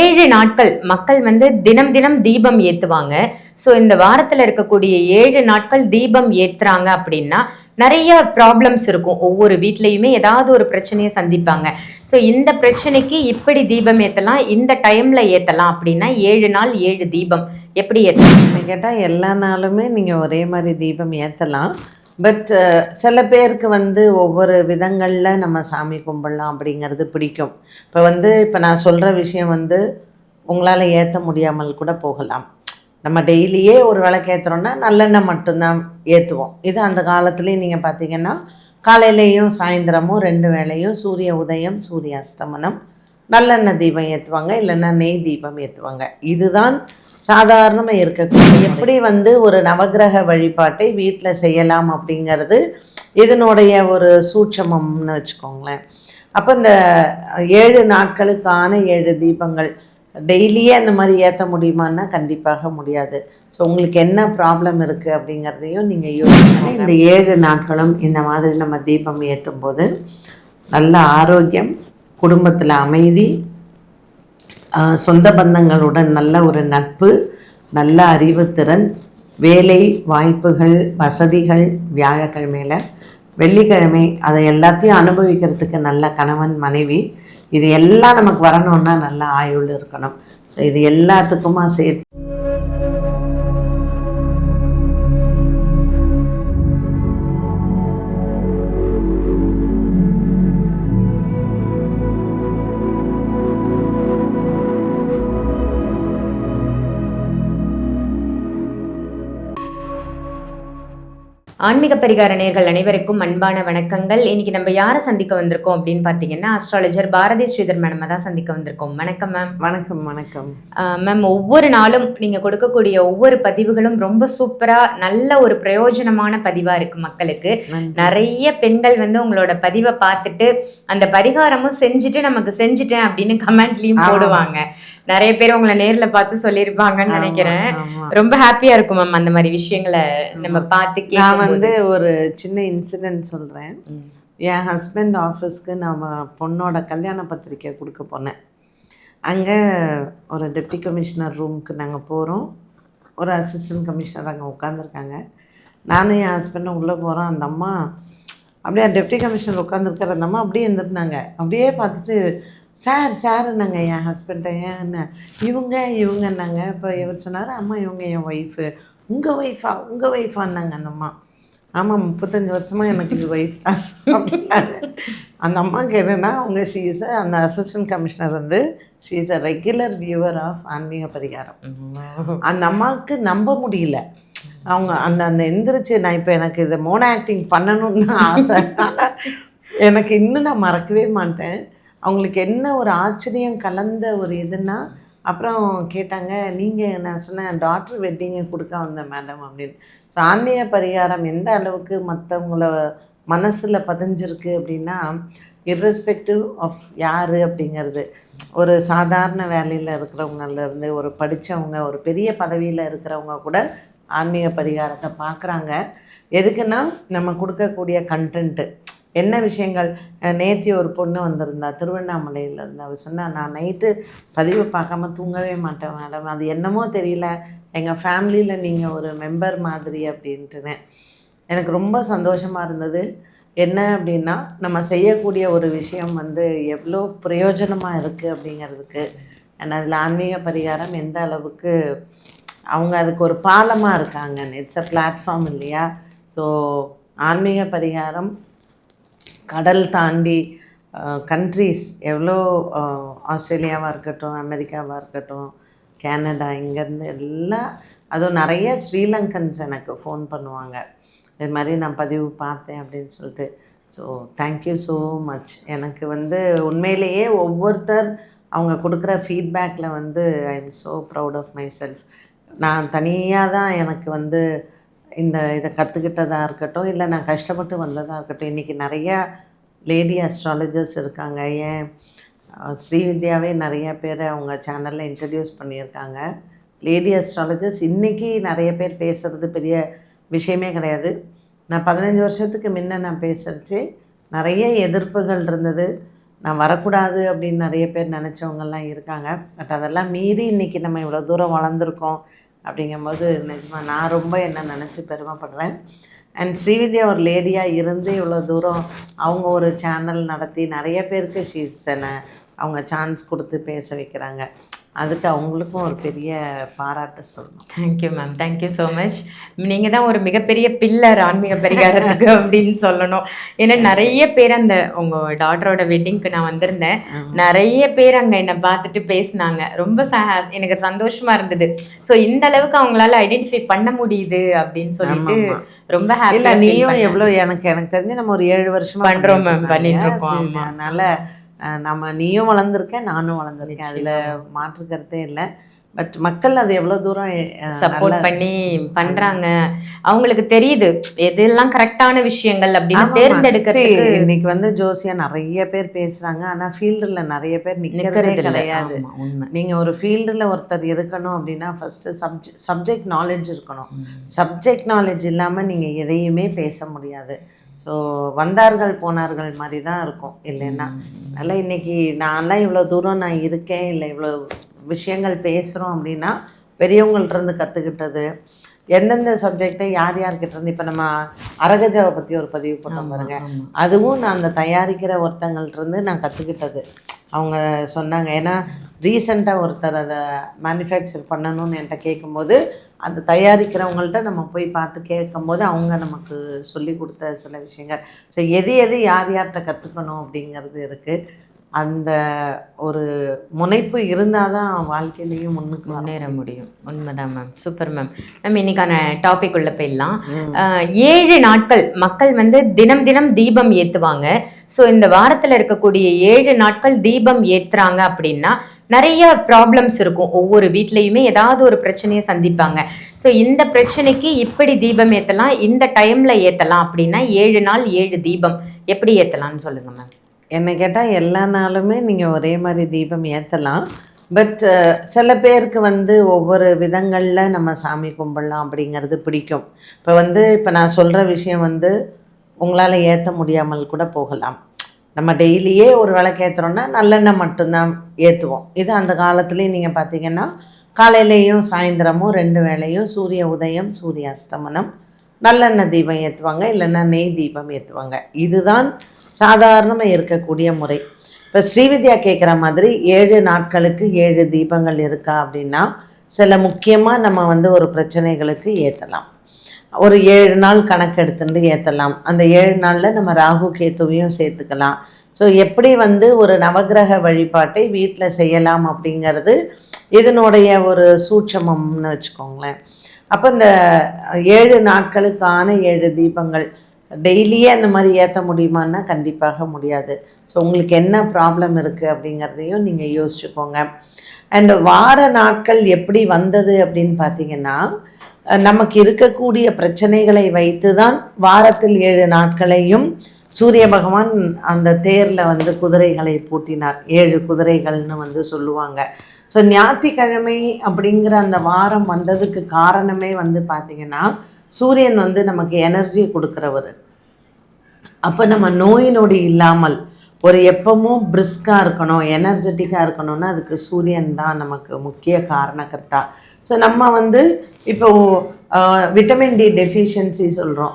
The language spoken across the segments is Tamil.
7 நாட்கள் மக்கள் வந்து தினம் தினம் தீபம் ஏத்துவாங்க. ஸோ இந்த வாரத்துல இருக்கக்கூடிய 7 நாட்கள் தீபம் ஏத்துறாங்க அப்படின்னா நிறைய ப்ராப்ளம்ஸ் இருக்கும். ஒவ்வொரு வீட்லயுமே ஏதாவது ஒரு பிரச்சனையை சந்திப்பாங்க. ஸோ இந்த பிரச்சனைக்கு இப்படி தீபம் ஏற்றலாம், இந்த டைம்ல ஏற்றலாம் அப்படின்னா 7 நாள் 7 தீபம் எப்படி ஏற்றலாம் கேட்டால் எல்லா நாளுமே நீங்கள் ஒரே மாதிரி தீபம் ஏற்றலாம். பட் சில பேருக்கு வந்து ஒவ்வொரு விதங்களில் நம்ம சாமி கும்பிடலாம் அப்படிங்கிறது பிடிக்கும். இப்போ நான் சொல்கிற விஷயம் வந்து உங்களால் ஏற்ற முடியாமல் கூட போகலாம். நம்ம டெய்லியே ஒரு விளக்கு ஏற்றுறோன்னா நல்லெண்ணெய் மட்டும்தான் ஏற்றுவோம். இது அந்த காலத்துலேயும் நீங்கள் பார்த்தீங்கன்னா காலையிலேயும் சாயந்தரமும் 2 வேளையும் சூரிய உதயம் சூரிய அஸ்தமனம் நல்லெண்ணெய் தீபம் ஏற்றுவாங்க, இல்லைன்னா நெய் தீபம் ஏற்றுவாங்க. இதுதான் சாதாரணமாக இருக்கக்கூடிய. எப்படி வந்து ஒரு நவகிரக வழிபாட்டை வீட்டில் செய்யலாம் அப்படிங்கிறது இதனுடைய ஒரு சூட்சமம்னு வச்சுக்கோங்களேன். அப்போ இந்த 7 நாட்களுக்கான 7 தீபங்கள் டெய்லியே அந்த மாதிரி ஏற்ற முடியுமான்னா கண்டிப்பாக முடியாது. ஸோ உங்களுக்கு என்ன ப்ராப்ளம் இருக்குது அப்படிங்கிறதையும் நீங்கள் யோசிக்கணும். இந்த 7 நாட்களும் இந்த மாதிரி நம்ம தீபம் ஏற்றும் போது நல்ல ஆரோக்கியம், குடும்பத்தில் அமைதி, சொந்த பந்தங்களுடன் நல்ல ஒரு நட்பு, நல்ல அறிவுத்திறன், வேலை வாய்ப்புகள், வசதிகள், வியாழக்கிழமையில் வெள்ளிக்கிழமை அதை எல்லாத்தையும் அனுபவிக்கிறதுக்கு நல்ல கணவன் மனைவி, இது எல்லாம் நமக்கு வரணும்னா நல்ல ஆயுள் இருக்கணும். ஸோ இது எல்லாத்துக்குமா சேர்த்து ஆன்மீக பரிகார நேயர்கள் அனைவருக்கும் அன்பான வணக்கங்கள். இன்னைக்கு நம்ம யாரை சந்திக்க வந்திருக்கோம் அப்படின்னு பார்த்தீங்கன்னா அஸ்ட்ராலஜர் பாரதி ஸ்ரீதர் மேடம் தான் சந்திக்க வந்திருக்கோம். வணக்கம் மேம். வணக்கம். வணக்கம் மேம். ஒவ்வொரு நாளும் நீங்க கொடுக்கக்கூடிய ஒவ்வொரு பதிவுகளும் ரொம்ப சூப்பரா நல்ல ஒரு பிரயோஜனமான பதிவா இருக்கு மக்களுக்கு. நிறைய பெண்கள் வந்து உங்களோட பதிவை பார்த்துட்டு அந்த பரிகாரமும் செஞ்சுட்டு நமக்கு செஞ்சுட்டேன் அப்படின்னு கமெண்ட்லயும் போடுவாங்க. நிறைய பேர் உங்களை நேர்ல பார்த்து சொல்லியிருப்பாங்கன்னு நினைக்கிறேன். ரொம்ப ஹாப்பியா இருக்கும் மேம் அந்த மாதிரி விஷயங்களை நம்ம பார்த்து. நான் வந்து ஒரு சின்ன இன்சிடென்ட் சொல்றேன். என் ஹஸ்பண்ட் ஆஃபீஸ்க்கு நான் பொண்ணோட கல்யாண பத்திரிக்கை கொடுக்க போனேன். அங்கே ஒரு டெப்டி கமிஷனர் ரூமுக்கு நாங்கள் போகிறோம். ஒரு அசிஸ்டன்ட் கமிஷனர் அங்கே உட்காந்துருக்காங்க. நானும் என் ஹஸ்பண்டும் உள்ளே போகிறோம். அந்த அம்மா அப்படியே டெப்டி கமிஷனர் உட்காந்துருக்கிற அந்த அம்மா அப்படியே இருந்துருந்தாங்க. அப்படியே பார்த்துட்டு சாருன்னாங்க என் ஹஸ்பண்ட்டை. ஏன்னா இவங்கன்னாங்க. இப்போ இவர் சொன்னார், அம்மா இவங்க என் ஒய்ஃபு. உங்கள் ஒய்ஃபான்னாங்க அந்த அம்மா. ஆமாம், 35 வருஷமாக எனக்கு இது ஒய்ஃப் தான் அப்படின்னாரு. அந்த அம்மாவுக்கு என்னென்னா அவங்க அந்த அசிஸ்டன்ட் கமிஷனர் வந்து she is a regular viewer of ஆன்மீக பரிகாரம். அந்த அம்மாவுக்கு நம்ப முடியல. அவங்க அந்த எந்திரிச்சு நான் இப்போ எனக்கு இதை மோனோ ஆக்டிங் பண்ணணும்னு தான் ஆசை. எனக்கு இன்னும் நான் மறக்கவே மாட்டேன். அவங்களுக்கு என்ன ஒரு ஆச்சரியம் கலந்த ஒரு இதுன்னா, அப்புறம் கேட்டாங்க, நீங்கள் நான் சொன்னேன் டாக்டர் வெட்டிங்கை கொடுக்க வந்தேன் மேடம் அப்படின்னு. ஸோ ஆன்மீக பரிகாரம் எந்த அளவுக்கு மற்றவங்கள மனசில் பதிஞ்சிருக்கு அப்படின்னா, இர்ரெஸ்பெக்டிவ் ஆஃப் யார் அப்படிங்கிறது, ஒரு சாதாரண வேலையில் இருக்கிறவங்கலேருந்து ஒரு படித்தவங்க, ஒரு பெரிய பதவியில் இருக்கிறவங்க கூட ஆன்மீக பரிகாரத்தை பார்க்குறாங்க. எதுக்குன்னா நம்ம கொடுக்கக்கூடிய கண்டென்ட்டு என்ன விஷயங்கள். நேற்று ஒரு பொண்ணு வந்திருந்தா திருவண்ணாமலையிலேருந்து. அவள் சொன்னால், நான் நைட்டு பதிவு பார்க்காம தூங்கவே மாட்டேன் மேடம், அது என்னமோ தெரியல, எங்கள் ஃபேமிலியில் நீங்கள் ஒரு மெம்பர் மாதிரி அப்படின்ட்டுன்னு. எனக்கு ரொம்ப சந்தோஷமாக இருந்தது. என்ன அப்படின்னா, நம்ம செய்யக்கூடிய ஒரு விஷயம் வந்து எவ்வளோ பிரயோஜனமாக இருக்குது அப்படிங்கிறதுக்கு. அண்ட் அதில் ஆன்மீக பரிகாரம் எந்த அளவுக்கு அவங்க அதுக்கு ஒரு பாலமாக இருக்காங்க. இட்ஸ் அ பிளாட்ஃபார்ம் இல்லையா? ஸோ ஆன்மீக பரிகாரம் கடல் தாண்டி கண்ட்ரீஸ் எவ்வளோ, ஆஸ்திரேலியாவாக இருக்கட்டும், அமெரிக்காவாக இருக்கட்டும், கேனடா, இங்கேருந்து எல்லாம், அதுவும் நிறைய ஸ்ரீலங்கன்ஸ் எனக்கு ஃபோன் பண்ணுவாங்க, இது மாதிரி நான் பதிவு பார்த்தேன் அப்படின்னு சொல்லிட்டு. So thank you so much. எனக்கு வந்து உண்மையிலேயே ஒவ்வொருத்தர் அவங்க கொடுக்குற ஃபீட்பேக்கில் வந்து I am so proud of myself. நான் தனியாக தான் எனக்கு வந்து இதை கற்றுக்கிட்டதாக இருக்கட்டும், இல்லை நான் கஷ்டப்பட்டு வந்ததாக இருக்கட்டும். இன்றைக்கி நிறையா லேடி அஸ்ட்ராலஜர்ஸ் இருக்காங்க. ஏன் ஸ்ரீவித்யாவே நிறைய பேர் அவங்க சேனலில் இன்ட்ரடியூஸ் பண்ணியிருக்காங்க. லேடி அஸ்ட்ராலஜர்ஸ் இன்றைக்கி நிறைய பேர் பேசுகிறது பெரிய விஷயமே கிடையாது. நான் 15 வருஷத்துக்கு முன்ன நான் பேசுகிறச்சு நிறைய எதிர்ப்புகள் இருந்தது. நான் வரக்கூடாது அப்படின்னு நிறைய பேர் நினச்சவங்கெல்லாம் இருக்காங்க. பட் அதெல்லாம் மீறி இன்றைக்கி நம்ம இவ்வளோ தூரம் வளர்ந்துருக்கோம் அப்படிங்கும்போது நிஜமாக நான் ரொம்ப என்ன நினச்சி பெருமைப்படுறேன். அண்ட் ஸ்ரீவித்யா ஒரு லேடியாக இருந்து இவ்வளோ தூரம் அவங்க ஒரு சேனல் நடத்தி நிறைய பேருக்கு அவங்க சான்ஸ் கொடுத்து பேச வைக்கிறாங்க. அதுக்கு அவங்களுக்கும் ஒரு பெரிய பாராட்டு சொல்லணும். Thank you ma'am, thank you so much. நீங்கள் தான் ஒரு மிகப்பெரிய பில்லர் ஆன்மீக பரிகாரத்துக்கு அப்படின்னு சொல்லணும். ஏன்னா நிறைய பேர் அந்த உங்கள் டாட்டரோட வெட்டிங்க்கு நான் வந்திருந்தேன், நிறைய பேர் அங்கே என்னை பார்த்துட்டு பேசினாங்க. ரொம்ப எனக்கு சந்தோஷமா இருந்தது. ஸோ இந்த அளவுக்கு அவங்களால ஐடென்டிஃபை பண்ண முடியுது அப்படின்னு சொல்லிட்டு ரொம்ப ஹாப்பி. இல்லை நீயும் எவ்வளோ எனக்கு தெரிஞ்சு நம்ம ஒரு 7 வருஷமா பண்ணுறோம் மேம், பண்ணிட்டு இருக்கோம். அதனால நீயும் வளர்ந்துருக்கேன், நானும் வளர்ந்துருக்கேன், அதில் மாற்று கருத்தே இல்லை. பட் மக்கள் அது எவ்வளோ தூரம் சப்போர்ட் பண்ணி பண்ணுறாங்க, அவங்களுக்கு தெரியுது எதெல்லாம் கரெக்டான விஷயங்கள் அப்படின்னு தேர்ந்தெடுக்கிறது. இன்னைக்கு வந்து ஜோசியா நிறைய பேர் பேசுகிறாங்க, ஆனால் ஃபீல்டில் நிறைய பேர் நிற்கிறதே கிடையாது. நீங்கள் ஒரு ஃபீல்டில் ஒருத்தர் இருக்கணும் அப்படின்னா ஃபஸ்ட்டு சப்ஜெக்ட் நாலேஜ் இருக்கணும். சப்ஜெக்ட் நாலேஜ் இல்லாமல் நீங்கள் எதையுமே பேச முடியாது. ஸோ வந்தார்கள் போனார்கள் மாதிரி தான் இருக்கும் இல்லைன்னா. அதனால் இன்றைக்கி நான்லாம் இவ்வளோ தூரம் நான் இருக்கேன், இல்லை இவ்வளோ விஷயங்கள் பேசுகிறோம் அப்படின்னா பெரியவங்கள்ட்டருந்து கற்றுக்கிட்டது. எந்தெந்த சப்ஜெக்டை யார்கிட்டேருந்து, இப்போ நம்ம அரகஜாவை பற்றி ஒரு பதிவு போட்டோம் பாருங்க, அதுவும் நான் அந்த தயாரிக்கிற ஒருத்தங்கள்ட்டருந்து நான் கற்றுக்கிட்டது. அவங்க சொன்னாங்க, ஏன்னா ரீசெண்டாக ஒருத்தர் அதை மேனுஃபேக்சர் பண்ணணும்னு என்கிட்ட கேட்கும்போது அந்த தயாரிக்கிறவங்கள்ட்ட நம்ம போய் பார்த்து கேட்கும்போது அவங்க நமக்கு சொல்லி கொடுத்த சில விஷயங்கள். ஸோ எது யார்கிட்ட கற்றுக்கணும் அப்படிங்கிறது இருக்குது. அந்த ஒரு முனைப்பு இருந்தால் தான் வாழ்க்கையிலையும் முன்னேற முடியும். உண்மைதான் மேம், சூப்பர் மேம். நம்ம இன்னைக்கான டாபிக் உள்ள போயிடலாம். 7 நாட்கள் மக்கள் வந்து தினம் தினம் தீபம் ஏற்றுவாங்க. ஸோ இந்த வாரத்தில் இருக்கக்கூடிய 7 நாட்கள் தீபம் ஏற்றுறாங்க அப்படின்னா நிறைய ப்ராப்ளம்ஸ் இருக்கும். ஒவ்வொரு வீட்லேயுமே ஏதாவது ஒரு பிரச்சனையை சந்திப்பாங்க. ஸோ இந்த பிரச்சனைக்கு இப்படி தீபம் ஏற்றலாம், இந்த டைமில் ஏற்றலாம் அப்படின்னா 7 நாள் 7 தீபம் எப்படி ஏற்றலாம்னு சொல்லுங்கள் மேம். என்னை கேட்டால் எல்லா நாளுமே நீங்கள் ஒரே மாதிரி தீபம் ஏற்றலாம். பட் சில பேருக்கு வந்து ஒவ்வொரு விதங்களில் நம்ம சாமி கும்பிடலாம் அப்படிங்கிறது பிடிக்கும். இப்போ நான் சொல்கிற விஷயம் வந்து உங்களால் ஏற்ற முடியாமல் கூட போகலாம். நம்ம டெய்லியே ஒரு விளக்கு ஏற்றுறோன்னா நல்லெண்ணெய் மட்டும்தான் ஏற்றுவோம். இது அந்த காலத்துலேயும் நீங்கள் பார்த்தீங்கன்னா காலையிலேயும் சாயந்தரமும் 2 வேளையும் சூரிய உதயம் சூரிய அஸ்தமனம் நல்லெண்ணெய் தீபம் ஏற்றுவாங்க, இல்லைன்னா நெய் தீபம் ஏற்றுவாங்க. இதுதான் சாதாரணமாக இருக்கக்கூடிய முறை. இப்போ ஸ்ரீவித்யா கேட்குற மாதிரி 7 நாட்களுக்கு 7 தீபங்கள் இருக்கா அப்படின்னா சில முக்கியமாக நம்ம வந்து ஒரு பிரச்சனைகளுக்கு ஏற்றலாம். ஒரு 7 நாள் கணக்கு எடுத்துட்டு ஏற்றலாம். அந்த 7 நாளில் நம்ம ராகு கேத்துவையும் சேர்த்துக்கலாம். ஸோ எப்படி வந்து ஒரு நவகிரக வழிபாட்டை வீட்டில் செய்யலாம் அப்படிங்கிறது இதனுடைய ஒரு சூட்சமம்னு வச்சுக்கோங்களேன். அப்போ இந்த 7 நாட்களுக்கான 7 தீபங்கள் டெய்லியே அந்த மாதிரி ஏற்ற முடியுமான்னா கண்டிப்பாக முடியாது. ஸோ உங்களுக்கு என்ன ப்ராப்ளம் இருக்குது அப்படிங்கிறதையும் நீங்கள் யோசிச்சுக்கோங்க. அண்ட் வார நாட்கள் எப்படி வந்தது அப்படின்னு பார்த்தீங்கன்னா நமக்கு இருக்கக்கூடிய பிரச்சனைகளை வைத்து தான் வாரத்தில் 7 நாட்களையும் சூரிய பகவான் அந்த தேரில் வந்து குதிரைகளை பூட்டினார். 7 குதிரைகள்னு வந்து சொல்லுவாங்க. ஸோ ஞாயிற்றுக்கிழமை அப்படிங்கிற அந்த வாரம் வந்ததுக்கு காரணமே வந்து பார்த்திங்கன்னா சூரியன் வந்து நமக்கு எனர்ஜி கொடுக்குறவர். அப்போ நம்ம நோய் நொடி இல்லாமல் ஒரு எப்பவும் பிரிஸ்காக இருக்கணும், எனர்ஜெட்டிக்காக இருக்கணும்னா அதுக்கு சூரியன் தான் நமக்கு முக்கிய காரணக்கர்த்தா. ஸோ நம்ம வந்து இப்போ விட்டமின் டி டெஃபிஷியன்சி சொல்கிறோம்.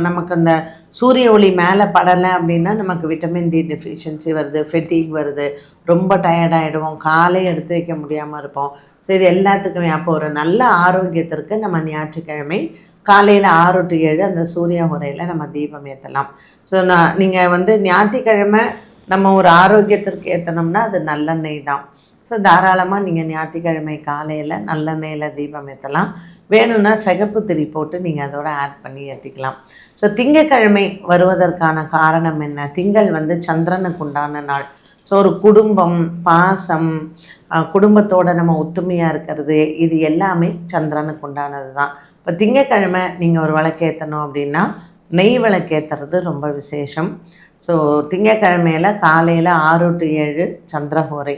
நமக்கு அந்த சூரிய ஒளி மேலே படலை அப்படின்னா நமக்கு விட்டமின் டி டெஃபிஷியன்சி வருது, ஃபெட்டிக் வருது, ரொம்ப டயர்டாகிடுவோம், காலை எடுத்து வைக்க முடியாமல் இருப்போம். ஸோ இது எல்லாத்துக்குமே அப்போ ஒரு நல்ல ஆரோக்கியத்திற்கு நம்ம ஞாயிற்றுக்கிழமை காலையில் 6 to 7 அந்த சூரிய உரையில் நம்ம தீபம் ஏற்றலாம். ஸோ நீங்கள் வந்து ஞாயிற்றுக்கிழமை நம்ம ஒரு ஆரோக்கியத்திற்கு ஏற்றணும்னா அது நல்லெண்ணெய் தான். ஸோ தாராளமாக நீங்கள் ஞாயிற்றுக்கிழமை காலையில் நல்லெண்ணெயில் தீபம் ஏற்றலாம். வேணும்னா சிகப்பு திரி போட்டு நீங்கள் அதோட ஆட் பண்ணி ஏற்றிக்கலாம். ஸோ திங்கக்கிழமை வருவதற்கான காரணம் என்ன? திங்கள் வந்து சந்திரனுக்கு உண்டான நாள். ஸோ ஒரு குடும்பம், பாசம், குடும்பத்தோடு நம்ம ஒத்துமையாக இருக்கிறது, இது எல்லாமே சந்திரனுக்கு உண்டானது தான். இப்போ திங்கக்கிழமை நீங்கள் ஒரு விளக்கேற்றணும் அப்படின்னா நெய் விளக்கேற்றுறது ரொம்ப விசேஷம். ஸோ திங்கக்கிழமையில் காலையில் 6 to 7 சந்திரஹோரை.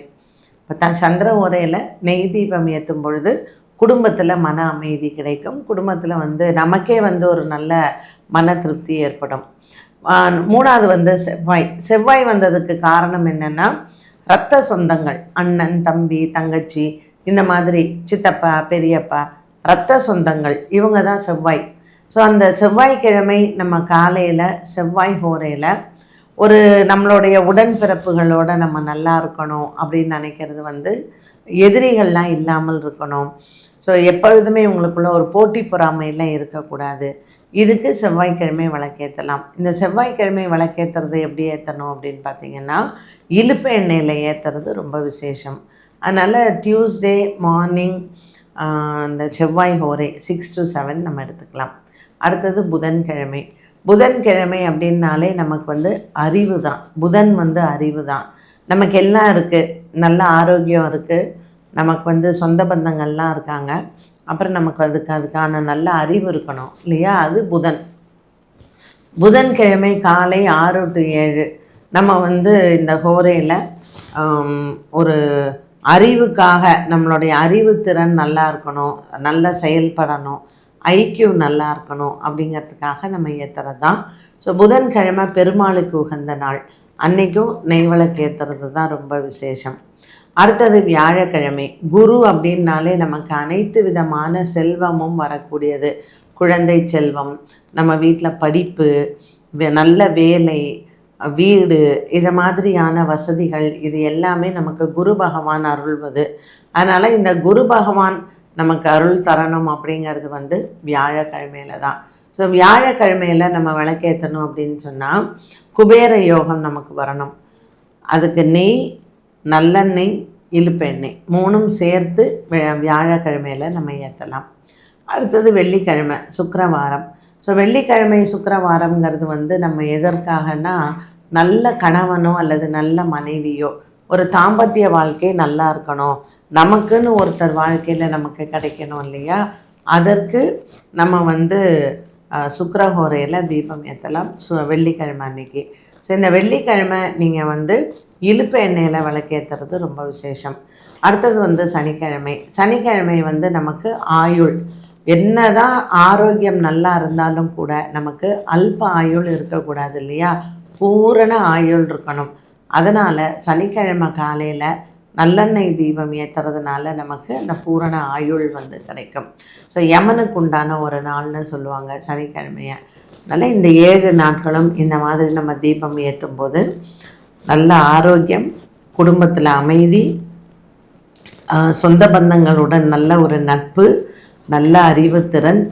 இப்போ சந்திரஹோரையில் நெய் தீபம் ஏற்றும் பொழுது குடும்பத்தில் மன அமைதி கிடைக்கும். குடும்பத்தில் வந்து நமக்கே வந்து ஒரு நல்ல மன திருப்தி ஏற்படும். மூணாவது வந்து செவ்வாய். செவ்வாய் வந்ததுக்கு காரணம் என்னென்னா இரத்த சொந்தங்கள், அண்ணன், தம்பி, தங்கச்சி, இந்த மாதிரி சித்தப்பா, பெரியப்பா, இரத்த சொந்தங்கள், இவங்க தான் செவ்வாய். ஸோ அந்த செவ்வாய்க்கிழமை நம்ம காலையில் செவ்வாய் ஹோரையில் ஒரு நம்மளுடைய உடன்பிறப்புகளோட நம்ம நல்லா இருக்கணும் அப்படின்னு நினைக்கிறது வந்து எதிரிகள்லாம் இல்லாமல் இருக்கணும். ஸோ எப்பொழுதுமே உங்களுக்குள்ள ஒரு போட்டி பொறாமையெல்லாம் இருக்கக்கூடாது. இதுக்கு செவ்வாய்க்கிழமை விளக்கேற்றலாம். இந்த செவ்வாய்க்கிழமை விளக்கேற்றுறது எப்படி ஏற்றணும் அப்படின்னு பார்த்தீங்கன்னா, இலுப்பு எண்ணெயில் ஏற்றுறது ரொம்ப விசேஷம். அதனால் டியூஸ்டே மார்னிங் இந்த செவ்வாய் ஹோரை 6 to 7 நம்ம எடுத்துக்கலாம். அடுத்தது புதன்கிழமை. புதன்கிழமை அப்படின்னாலே நமக்கு வந்து அறிவு தான். புதன் வந்து அறிவு தான். நமக்கு எல்லாம் இருக்குது, நல்ல ஆரோக்கியம் இருக்குது, நமக்கு வந்து சொந்த பந்தங்கள்லாம் இருக்காங்க, அப்புறம் நமக்கு அதுக்கான நல்ல அறிவு இருக்கணும் இல்லையா? அது புதன். புதன்கிழமை காலை 6 to 7 நம்ம வந்து இந்த ஹோரையில் ஒரு அறிவுக்காக, நம்மளுடைய அறிவுத்திறன் நல்லா இருக்கணும், நல்லா செயல்படணும், ஐக்கியூ நல்லா இருக்கணும் அப்படிங்கிறதுக்காக நம்ம ஏற்றுறது தான். ஸோ புதன்கிழமை பெருமாளுக்கு உகந்த நாள். அன்றைக்கும் நெய்விளக்கு ஏற்றுறது தான் ரொம்ப விசேஷம். அடுத்தது வியாழக்கிழமை. குரு அப்படின்னாலே நமக்கு அனைத்து விதமான செல்வமும் வரக்கூடியது. குழந்தை செல்வம், நம்ம வீட்டில் படிப்பு, நல்ல வேலை, வீடு, இது மாதிரியான வசதிகள், இது எல்லாமே நமக்கு குரு பகவான் அருள்வது. அதனால் இந்த குரு பகவான் நமக்கு அருள் தரணும் அப்படிங்கிறது வந்து வியாழக்கிழமையில தான். ஸோ வியாழக்கிழமையில் நம்ம விளக்கேற்றணும் அப்படின்னு சொன்னால் குபேர யோகம் நமக்கு வரணும். அதுக்கு நெய், நல்லெண்ணெய், இலுப்பெண்ணெய் 3ம் சேர்த்து வியாழக்கிழமையில் நம்ம ஏற்றலாம். அடுத்தது வெள்ளிக்கிழமை, சுக்கிரவாரம். ஸோ வெள்ளிக்கிழமை சுக்கிரவாரம்ங்கிறது வந்து நம்ம எதற்காகனா, நல்ல கணவனோ அல்லது நல்ல மனைவியோ, ஒரு தாம்பத்திய வாழ்க்கை நல்லா இருக்கணும், நமக்குன்னு ஒருத்தர் வாழ்க்கையில் நமக்கு கிடைக்கணும் இல்லையா? அதற்கு நம்ம வந்து சுக்கிரஹோரையில் தீபம் ஏற்றலாம் வெள்ளிக்கிழமை அன்னைக்கு. ஸோ இந்த வெள்ளிக்கிழமை நீங்கள் வந்து இலுப்பு எண்ணெயில் விளக்கேற்றுறது ரொம்ப விசேஷம். அடுத்தது வந்து சனிக்கிழமை. சனிக்கிழமை வந்து நமக்கு ஆயுள், என்னதான் ஆரோக்கியம் நல்லா இருந்தாலும் கூட நமக்கு அல்ப ஆயுள் இருக்கக்கூடாது இல்லையா? பூரண ஆயுள் இருக்கணும். அதனால் சனிக்கிழமை காலையில் நல்லெண்ணெய் தீபம் ஏற்றுறதுனால நமக்கு அந்த பூரண ஆயுள் வந்து கிடைக்கும். ஸோ யமனுக்கு உண்டான ஒரு நாள்னு சொல்லுவாங்க சனிக்கிழமையை. அதனால் இந்த 7 நாட்களும் இந்த மாதிரி நம்ம தீபம் ஏற்றும் போது நல்ல ஆரோக்கியம், குடும்பத்தில் அமைதி, சொந்த பந்தங்களுடன் நல்ல ஒரு நட்பு, நல்ல அறிவுத்திறன்,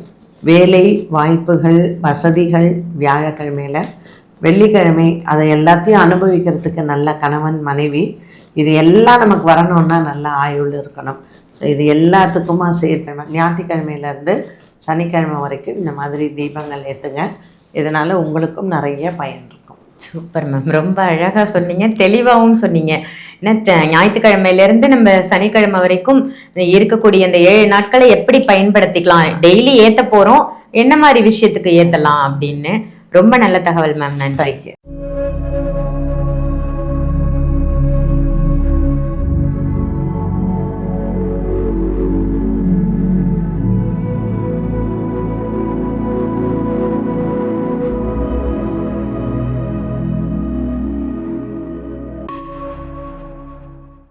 வேலை வாய்ப்புகள், வசதிகள் வியாழக்கிழமையில். வெள்ளிக்கிழமை அதை எல்லாத்தையும் அனுபவிக்கிறதுக்கு நல்ல கணவன் மனைவி, இது எல்லாம் நமக்கு வரணுன்னா நல்ல ஆயுள் இருக்கணும். ஸோ இது எல்லாத்துக்குமா சேர்க்கணும். ஞாயிற்றுக்கிழமையிலேருந்து சனிக்கிழமை வரைக்கும் இந்த மாதிரி தீபங்கள் ஏற்றுங்க. இதனால் உங்களுக்கும் நிறைய பயன் இருக்கும். சூப்பர் மேம், ரொம்ப அழகாக சொன்னீங்க, தெளிவாகவும் சொன்னீங்க. ஏன்னா ஞாயிற்றுக்கிழமையிலேருந்து நம்ம சனிக்கிழமை வரைக்கும் இருக்கக்கூடிய இந்த 7 நாட்களை எப்படி பயன்படுத்திக்கலாம், டெய்லி ஏற்ற போகிறோம், என்ன மாதிரி விஷயத்துக்கு ஏற்றலாம் அப்படின்னு ரொம்ப நல்ல தகவல் மேம். நன்றி.